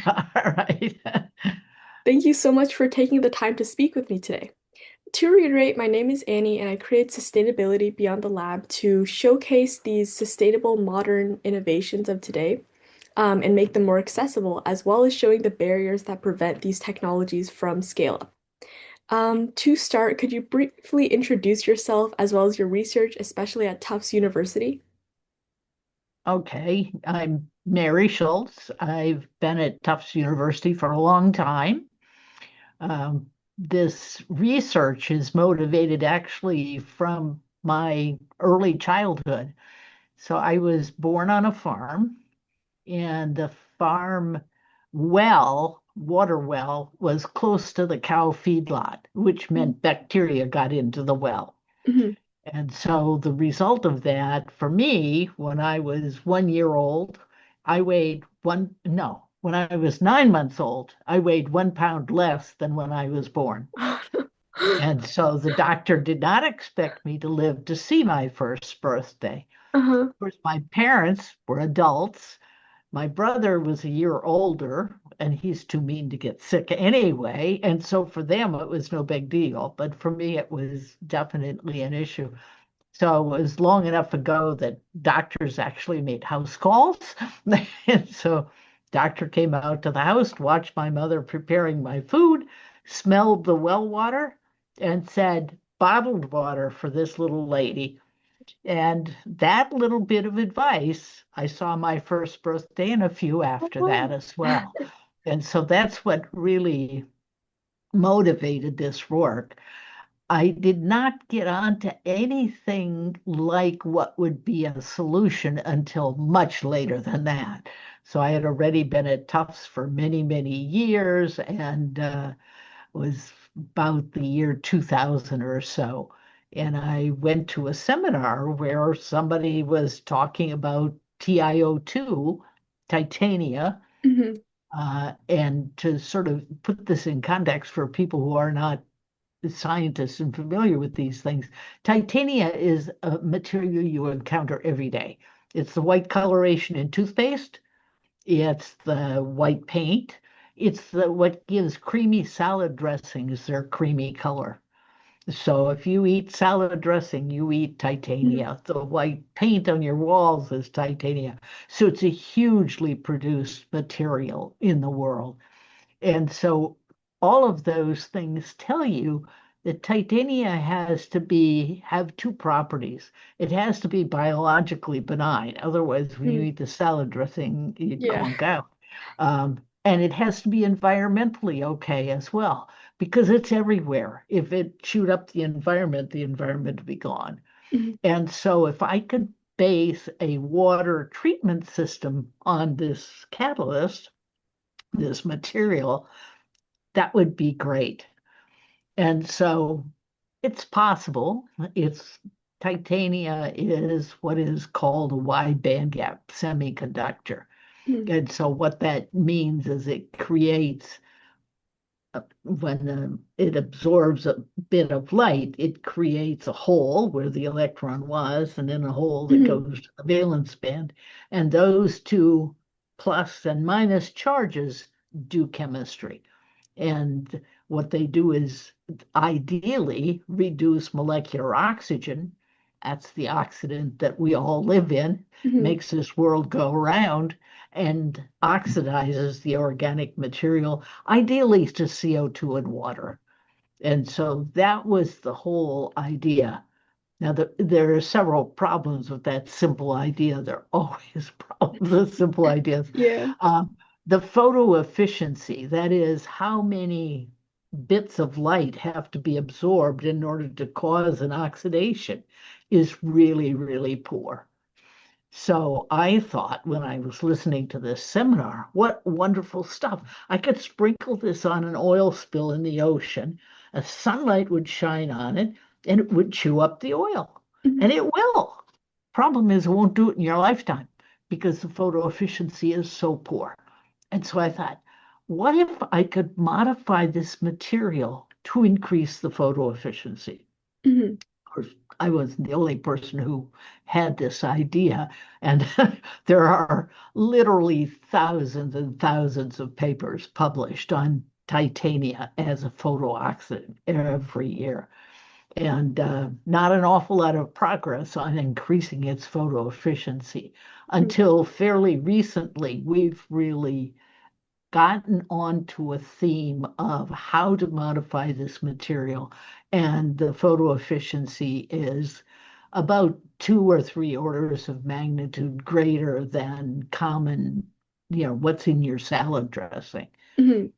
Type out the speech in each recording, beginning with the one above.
All right. Thank you so much for taking the time to speak with me today. To reiterate, my name is Annie, and I create Sustainability Beyond the Lab to showcase these sustainable modern innovations of today, and make them more accessible, as well as showing the barriers that prevent these technologies from scale up. To start, could you briefly introduce yourself as well as your research, especially at Tufts University? Okay. I'm Mary Shultz. I've been at Tufts University for a long time. This research is motivated actually from my early childhood. So I was born on a farm, and the farm water well, was close to the cow feedlot, which meant bacteria got into the well. Mhm. And so the result of that for me, when I was 1 year old, I weighed one, no, when I was 9 months old, I weighed 1 pound less than when I was born. And so the doctor did not expect me to live to see my first birthday. Uh-huh. Of course, my parents were adults. My brother was a year older, and he's too mean to get sick anyway. And so for them, it was no big deal. But for me, it was definitely an issue. So it was long enough ago that doctors actually made house calls. And so doctor came out to the house, watched my mother preparing my food, smelled the well water, and said, bottled water for this little lady. And that little bit of advice, I saw my first birthday and a few after that Oh, as well. And so that's what really motivated this work. I did not get onto anything like what would be a solution until much later than that. So I had already been at Tufts for many, many years and was about the year 2000 or so. And I went to a seminar where somebody was talking about TiO2, titania, mhm. and to sort of put this in context for people who are not scientists and familiar with these things, titania is a material you encounter every day. It's the white coloration in toothpaste. It's the white paint. It's the what gives creamy salad dressings their creamy color. So if you eat salad dressing, you eat Mhm. titania. The white paint on your walls is titania. So it's a hugely produced material in the world. And so all of those things tell you that titania has to have two properties. It has to be biologically benign. Otherwise, when you Mhm. eat the salad dressing, you Yeah. clunk out. And it has to be environmentally okay as well, because it's everywhere. If it chewed up the environment would be gone. Mhm. And so if I could base a water treatment system on this catalyst, this material, that would be great. And so it's possible. It's titania is what is called a wide bandgap semiconductor. Mhm. And so what that means is it creates when it absorbs a bit of light, it creates a hole where the electron was, and then a hole that Mhm. goes to the valence band. And those two plus and minus charges do chemistry. And what they do is ideally reduce molecular oxygen. That's the oxidant that we all live in, Mhm. makes this world go around and oxidizes the organic material, ideally to CO2 and water. And so that was the whole idea. Now, there are several problems with that simple idea. There are always problems with simple ideas. Yeah. Um, the photo efficiency, that is, how many bits of light have to be absorbed in order to cause an oxidation, is really, really poor. So I thought when I was listening to this seminar, what wonderful stuff. I could sprinkle this on an oil spill in the ocean, a sunlight would shine on it, and it would chew up the oil. Mhm. And it will. Problem is, it won't do it in your lifetime because the photo efficiency is so poor. And so I thought, what if I could modify this material to increase the photo efficiency? Mhm. Of course, I wasn't the only person who had this idea. And there are literally thousands and thousands of papers published on titania as a photooxidant every year. And not an awful lot of progress on increasing its photo efficiency. Until fairly recently, we've really gotten onto a theme of how to modify this material, and the photo efficiency is about 2 or 3 orders of magnitude greater than common, what's in your salad dressing. Mhm.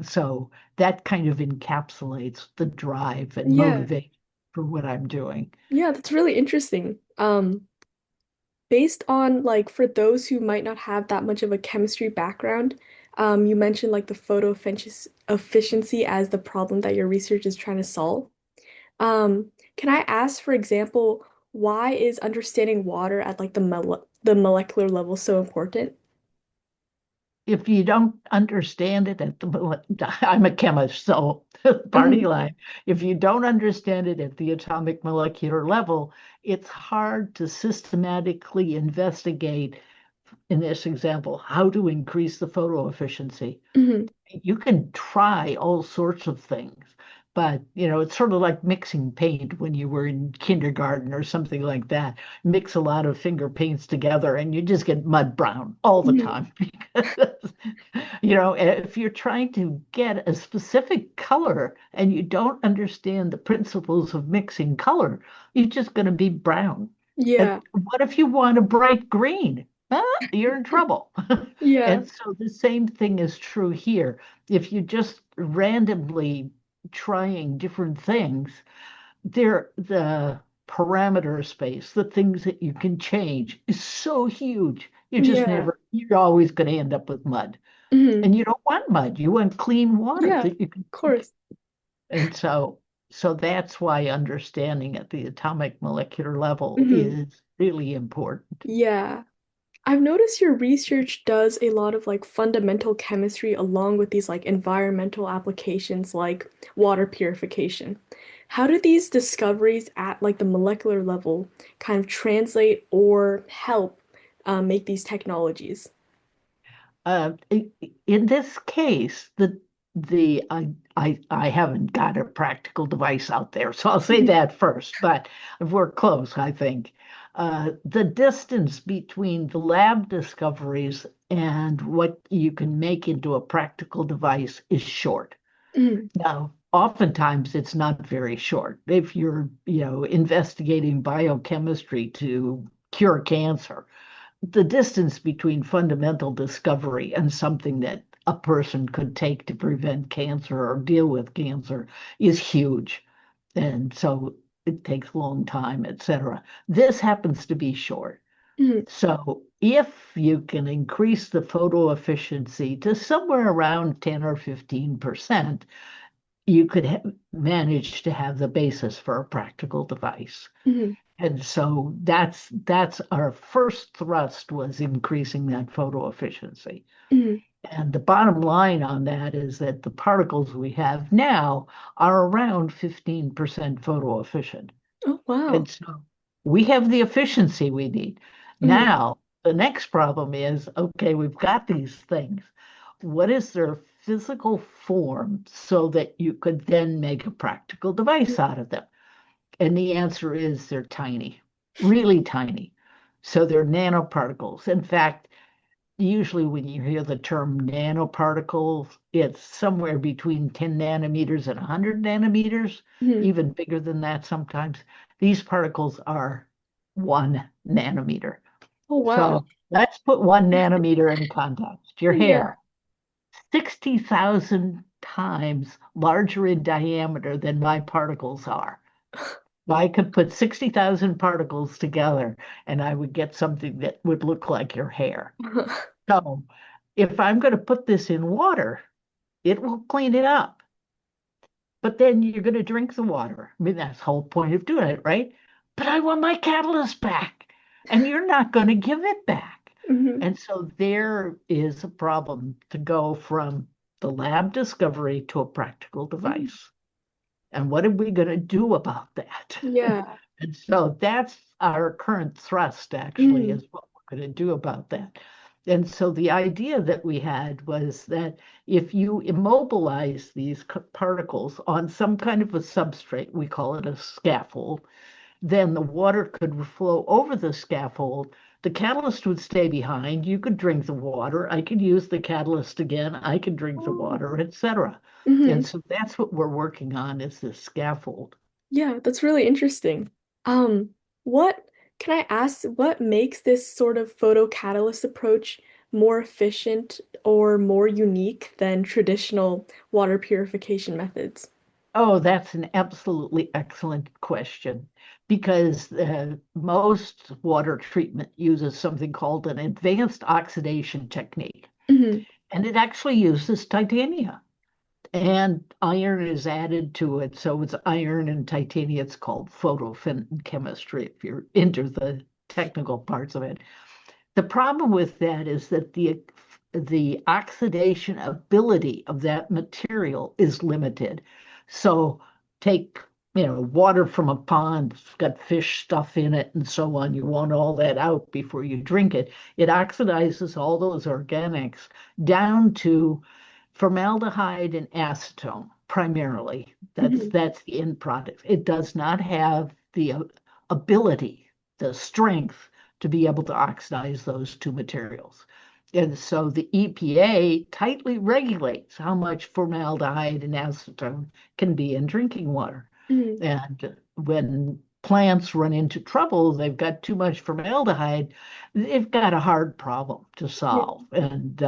So that kind of encapsulates the drive and Yeah. motivation for what I'm doing. Yeah, that's really interesting. Based on like for those who might not have that much of a chemistry background, you mentioned like the efficiency as the problem that your research is trying to solve. Can I ask, for example, why is understanding water at like the molecular level so important? If you don't understand it at I'm a chemist, so party Mhm. line. If you don't understand it at the atomic molecular level, it's hard to systematically investigate, in this example, how to increase the photo efficiency. Mhm. You can try all sorts of things, but it's sort of like mixing paint when you were in kindergarten or something like that. Mix a lot of finger paints together and you just get mud brown all the Mhm. time because if you're trying to get a specific color and you don't understand the principles of mixing color, you're just going to be brown. And Yeah. what if you want a bright green? You're in trouble. Yeah. And so the same thing is true here. If you just randomly trying different things, the parameter space, the things that you can change is so huge. Yeah. You're always going to end up with mud. Mhm. And you don't want mud. You want clean water Yeah, that you can of drink. course. And so that's why understanding at the atomic molecular level Mhm. is really important. Yeah. I've noticed your research does a lot of like fundamental chemistry along with these like environmental applications like water purification. How do these discoveries at like the molecular level kind of translate or help make these technologies? In this case, the I haven't got a practical device out there, so I'll say Mhm. that first. But we're close, I think. The distance between the lab discoveries and what you can make into a practical device is short. Mhm. Now, oftentimes it's not very short. If you're, investigating biochemistry to cure cancer, the distance between fundamental discovery and something that a person could take to prevent cancer or deal with cancer is huge. And so it takes a long time, et cetera. This happens to be short. Mhm. So if you can increase the photo efficiency to somewhere around 10 or 15%, you could manage to have the basis for a practical device. Mhm. And so that's our first thrust, was increasing that photo efficiency. Mhm. And the bottom line on that is that the particles we have now are around 15% photo efficient. Oh, And wow. so we have the efficiency we need. Mhm. Now, the next problem is, okay, we've got these things. What is their physical form so that you could then make a practical device out of them? And the answer is they're tiny, really tiny. So they're nanoparticles. In fact, usually when you hear the term nanoparticles, it's somewhere between 10 nanometers and 100 nanometers, Mhm. even bigger than that sometimes. These particles are 1 nanometer. Oh, wow. So let's put 1 nanometer in context. Your Yeah. hair, 60,000 times larger in diameter than my particles are. I could put 60,000 particles together and I would get something that would look like your hair. So if I'm going to put this in water, it will clean it up. But then you're going to drink the water. I mean, that's the whole point of doing it, right? But I want my catalyst back, and you're not going to give it back. Mhm. And so there is a problem to go from the lab discovery to a practical Mhm. device. And what are we going to do about that? Yeah. And so that's our current thrust, actually, Mm, is what we're going to do about that. And so the idea that we had was that if you immobilize these particles on some kind of a substrate, we call it a scaffold, then the water could flow over the scaffold. The catalyst would stay behind. You could drink the water. I could use the catalyst again. I could drink the oh. water, etc. And Hmm. so that's what we're working on is this scaffold. Yeah, that's really interesting. Um, what can I ask, what makes this sort of photocatalyst approach more efficient or more unique than traditional water purification methods? Oh, that's an absolutely excellent question because most water treatment uses something called an advanced oxidation technique, Hmm. and it actually uses titania. And iron is added to it. So it's iron and titanium. It's called chemistry if you're into the technical parts of it. The problem with that is that the oxidation ability of that material is limited. So take, water from a pond, it's got fish stuff in it and so on. You want all that out before you drink it. It oxidizes all those organics down to formaldehyde and acetone primarily. That's Hmm. that's the end product. It does not have the ability, the strength to be able to oxidize those two materials. And so the EPA tightly regulates how much formaldehyde and acetone can be in drinking water. Hmm. And when plants run into trouble, they've got too much formaldehyde, they've got a hard problem to Yeah. solve. And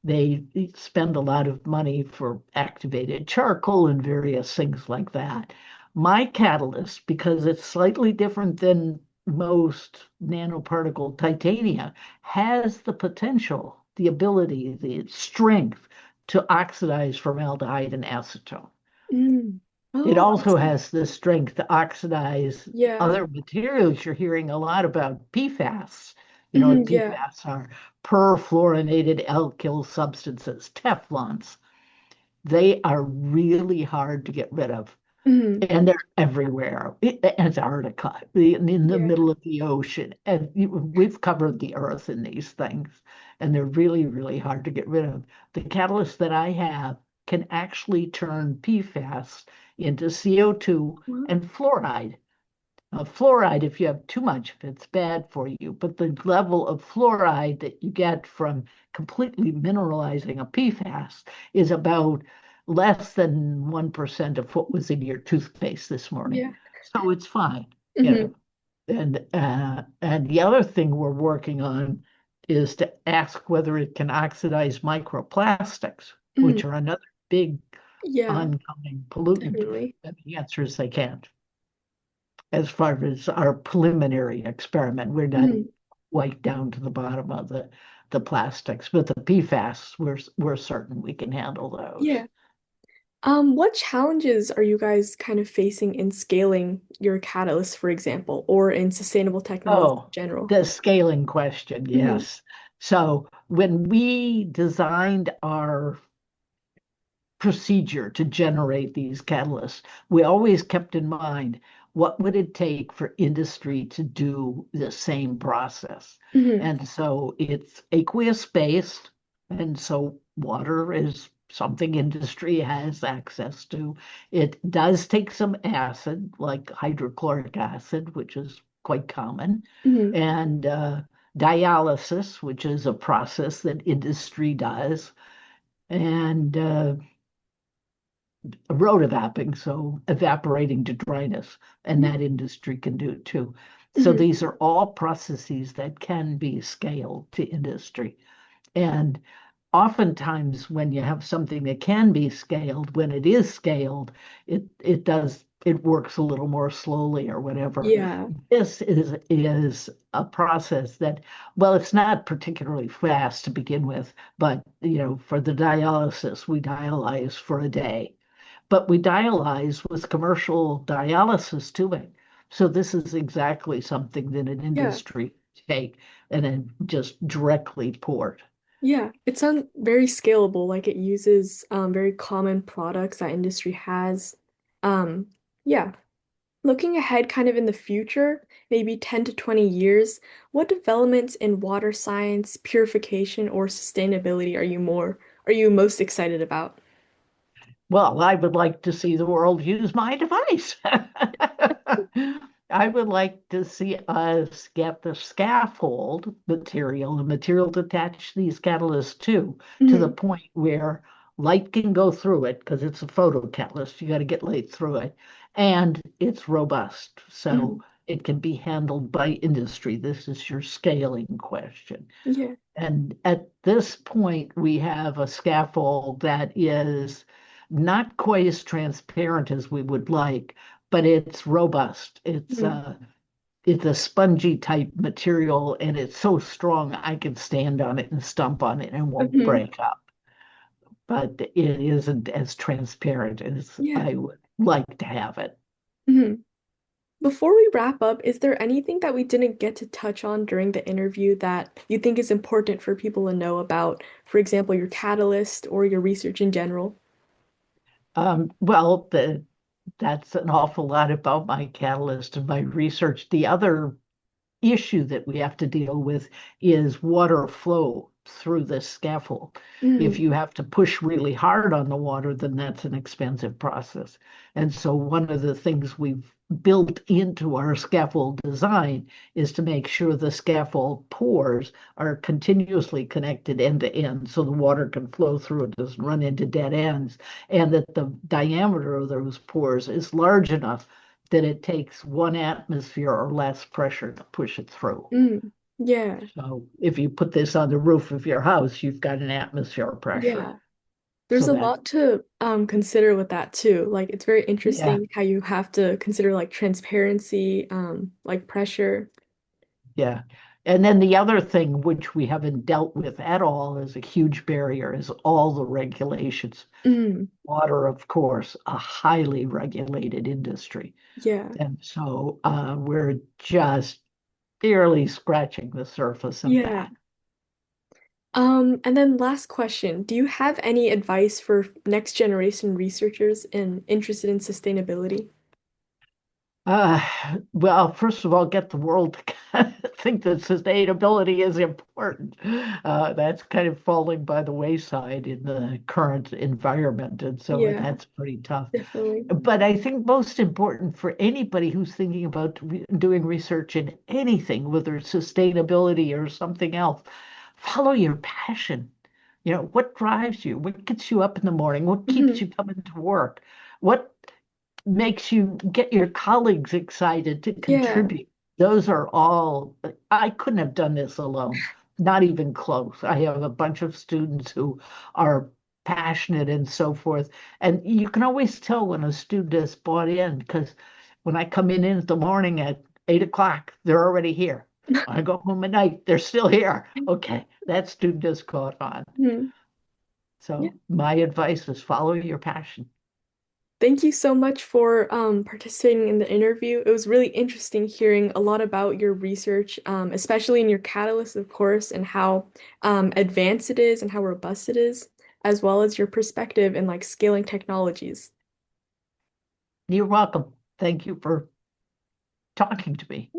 they spend a lot of money for activated charcoal and various things like that. My catalyst, because it's slightly different than most nanoparticle titania, has the potential, the ability, the strength to oxidize formaldehyde and acetone. Mm. It Oh, I also see. has the strength to oxidize Yeah. other materials. You're hearing a lot about PFAS. You know Hmm. what Yeah. PFAS are? Perfluorinated alkyl substances, Teflons. They are really hard to get rid of, Hmm. and they're everywhere. Antarctica, in the Yeah. middle of the ocean. And we've covered the earth in these things, and they're really, really hard to get rid of. The catalyst that I have can actually turn PFAS into CO2 Wow. and fluoride. Fluoride, if you have too much of it's bad for you, but the level of fluoride that you get from completely mineralizing a PFAS is about less than 1% of what was in your toothpaste this morning. Yeah. So it's fine, you Hmm. know. And the other thing we're working on is to ask whether it can oxidize microplastics, Hmm. which are another big Yeah, oncoming pollutant. definitely. And the answer is they can't as far as our preliminary experiment. We're not Hmm. quite down to the bottom of the plastics, but the PFAS, we're certain we can handle those. Yeah. What challenges are you guys kind of facing in scaling your catalyst, for example, or in sustainable technology in Oh, general? the scaling question, Hmm. yes. So when we designed our procedure to generate these catalysts, we always kept in mind what would it take for industry to do the same process. Hmm. And so it's aqueous based, and so water is something industry has access to. It does take some acid, like hydrochloric acid, which is quite common, Hmm. and dialysis, which is a process that industry does, and rotovapping, so evaporating to dryness, and that industry can do it too. So Hmm. these are all processes that can be scaled to industry. And oftentimes when you have something that can be scaled, when it is scaled, it works a little more slowly or whatever. Yeah. This is a process that, well, it's not particularly fast to begin with, but for the dialysis, we dialyze for a day, but we dialyze with commercial dialysis tubing. So this is exactly something that an Yeah. industry take and then just directly port. Yeah. It sounds very scalable, like it uses very common products that industry has. Um, yeah. Looking ahead kind of in the future, maybe 10 to 20 years, what developments in water science, purification, or sustainability are you most excited about? Well, I would like to see the world use my device. I would like to see us get the scaffold material, the material to attach these catalysts to the Hmm. point where light can go through it because it's a photocatalyst. You got to get light through it. And it's robust. So Hmm. it can be handled by industry. This is your scaling question. Yeah. And at this point, we have a scaffold that is not quite as transparent as we would like, but it's robust. Hmm. It's a spongy type material, and it's so strong I can stand on it and stomp on it and it won't Hmm. break up. But it isn't as transparent as Yeah. I would like to have it. Hmm. Before we wrap up, is there anything that we didn't get to touch on during the interview that you think is important for people to know about, for example, your catalyst or your research in general? Well, that's an awful lot about my catalyst and my research. The other issue that we have to deal with is water flow through this scaffold. If Mm, you have to push really hard on the water, then that's an expensive process. And so one of the things we've built into our scaffold design is to make sure the scaffold pores are continuously connected end to end so the water can flow through it, doesn't run into dead ends, and that the diameter of those pores is large enough that it takes 1 atmosphere or less pressure to push it through. mm, yeah, So if you put this on the roof of your house, you've got an atmosphere of pressure. yeah. There's So a that, lot to consider with that too. Like it's very yeah, interesting how you have to consider like transparency, like pressure. yeah. And then the other thing which we haven't dealt with at all is a huge barrier is all the regulations. Mm, Water, of course, a highly regulated industry. yeah, And so we're just barely scratching the surface of yeah. that. And then last question, do you have any advice for next generation researchers interested in sustainability? Uh, well, first of all, get the world to kind of think that sustainability is important. That's kind of falling by the wayside in the current environment, and so Yeah, that's pretty tough. definitely. But I think most important for anybody who's thinking about doing research in anything, whether it's sustainability or something else, follow your passion. You know, what drives you? What gets you up in the morning? What keeps Hmm. you coming to work? What makes you get your colleagues excited to Yeah, contribute. Those are all, I couldn't have done this alone, not even close. I have a bunch of students who are passionate and so forth. And you can always tell when a student is bought in because when I come in the morning at 8 o'clock, they're already here. When I go home at night, they're still here. Okay, that student is caught on. hmm. Yeah. So my advice is follow your passion. Thank you so much for participating in the interview. It was really interesting hearing a lot about your research, especially in your catalyst, of course, and how advanced it is and how robust it is, as well as your perspective in like scaling technologies. You're welcome. Thank you for talking to me.